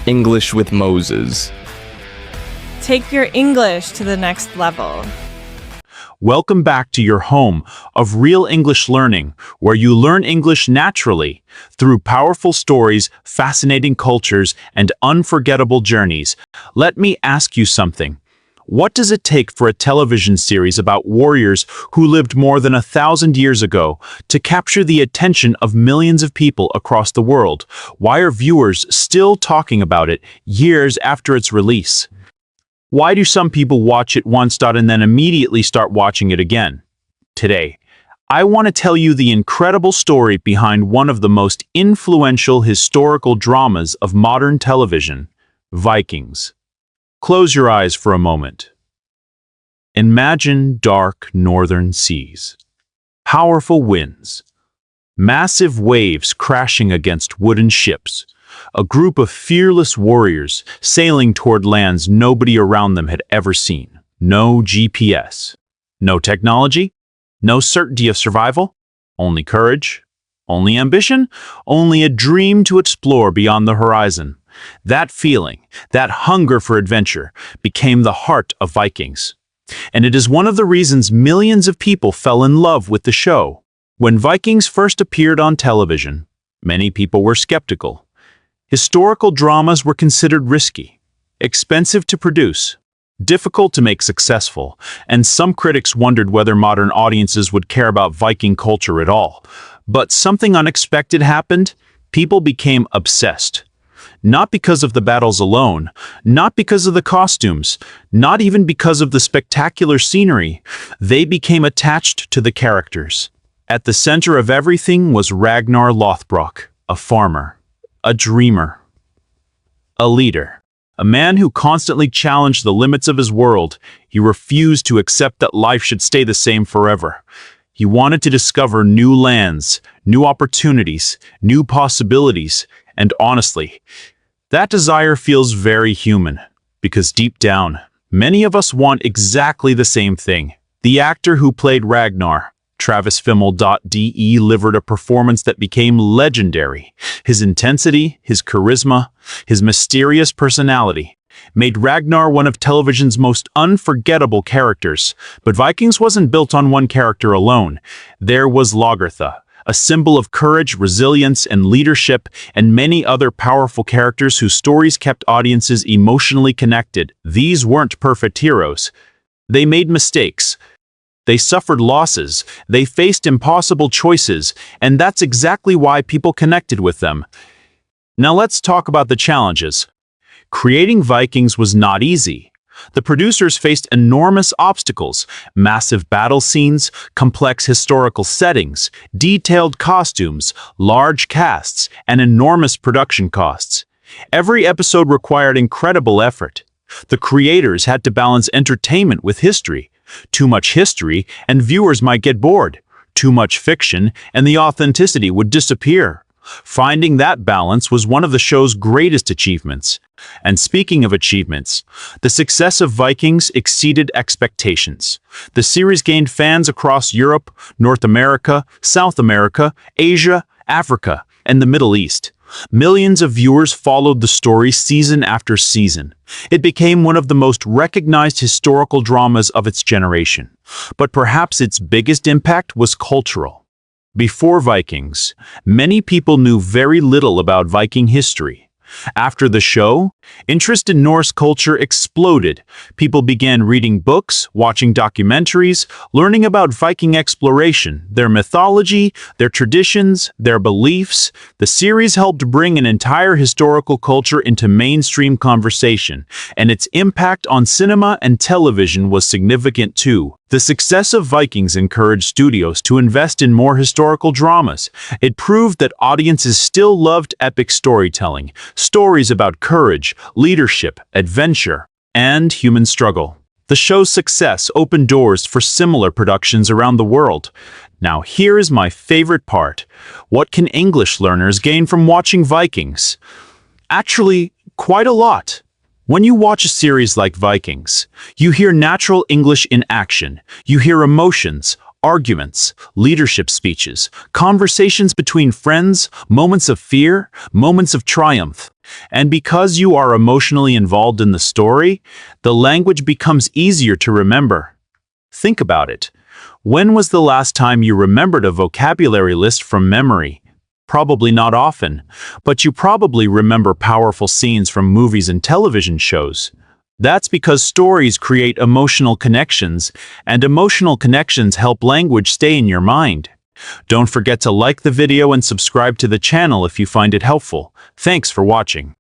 English with Moses. Take your English to the next level. Welcome back to your home of real English learning, where you learn English naturally through powerful stories, fascinating cultures, and unforgettable journeys. Let me ask you something. What does it take for a television series about warriors who lived more than 1,000 years ago to capture the attention of millions of people across the world? Why are viewers still talking about it years after its release? Why do some people watch it once and then immediately start watching it again? Today, I want to tell you the incredible story behind one of the most influential historical dramas of modern television, Vikings. Close your eyes for a moment. Imagine dark northern seas, powerful winds, massive waves crashing against wooden ships, a group of fearless warriors sailing toward lands nobody around them had ever seen. No GPS, no technology, no certainty of survival, only courage, only ambition, only a dream to explore beyond the horizon. That feeling, that hunger for adventure, became the heart of Vikings. And it is one of the reasons millions of people fell in love with the show. When Vikings first appeared on television, many people were skeptical. Historical dramas were considered risky, expensive to produce, difficult to make successful, and some critics wondered whether modern audiences would care about Viking culture at all. But something unexpected happened. People became obsessed. Not because of the battles alone, not because of the costumes, not even because of the spectacular scenery. They became attached to the characters. At the center of everything was Ragnar Lothbrok, a farmer, a dreamer, a leader, a man who constantly challenged the limits of his world. He refused to accept that life should stay the same forever. He wanted to discover new lands, new opportunities, new possibilities, and honestly, that desire feels very human, because deep down, many of us want exactly the same thing. The actor who played Ragnar, Travis Fimmel.de, delivered a performance that became legendary. His intensity, his charisma, his mysterious personality made Ragnar one of television's most unforgettable characters. But Vikings wasn't built on one character alone. There was Lagertha, a symbol of courage, resilience, and leadership, and many other powerful characters whose stories kept audiences emotionally connected. These weren't perfect heroes. They made mistakes. They suffered losses. They faced impossible choices, and that's exactly why people connected with them. Now let's talk about the challenges. Creating Vikings was not easy. The producers faced enormous obstacles: massive battle scenes, complex historical settings, detailed costumes, large casts, and enormous production costs. Every episode required incredible effort. The creators had to balance entertainment with history. Too much history, and viewers might get bored. Too much fiction, and the authenticity would disappear. Finding that balance was one of the show's greatest achievements. And speaking of achievements, the success of Vikings exceeded expectations. The series gained fans across Europe, North America, South America, Asia, Africa, and the Middle East. Millions of viewers followed the story season after season. It became one of the most recognized historical dramas of its generation. But perhaps its biggest impact was cultural. Before Vikings, many people knew very little about Viking history. After the show, interest in Norse culture exploded. People began reading books, watching documentaries, learning about Viking exploration, their mythology, their traditions, their beliefs. The series helped bring an entire historical culture into mainstream conversation, and its impact on cinema and television was significant too. The success of Vikings encouraged studios to invest in more historical dramas. It proved that audiences still loved epic storytelling, stories about courage, leadership, adventure, and human struggle. The show's success opened doors for similar productions around the world. Now here is my favorite part. What can English learners gain from watching Vikings? Actually, quite a lot. When you watch a series like Vikings, you hear natural English in action. You hear emotions, arguments, leadership speeches, conversations between friends, moments of fear, moments of triumph. And because you are emotionally involved in the story, the language becomes easier to remember. Think about it. When was the last time you remembered a vocabulary list from memory? Probably not often, but you probably remember powerful scenes from movies and television shows. That's because stories create emotional connections, and emotional connections help language stay in your mind. Don't forget to like the video and subscribe to the channel if you find it helpful. Thanks for watching.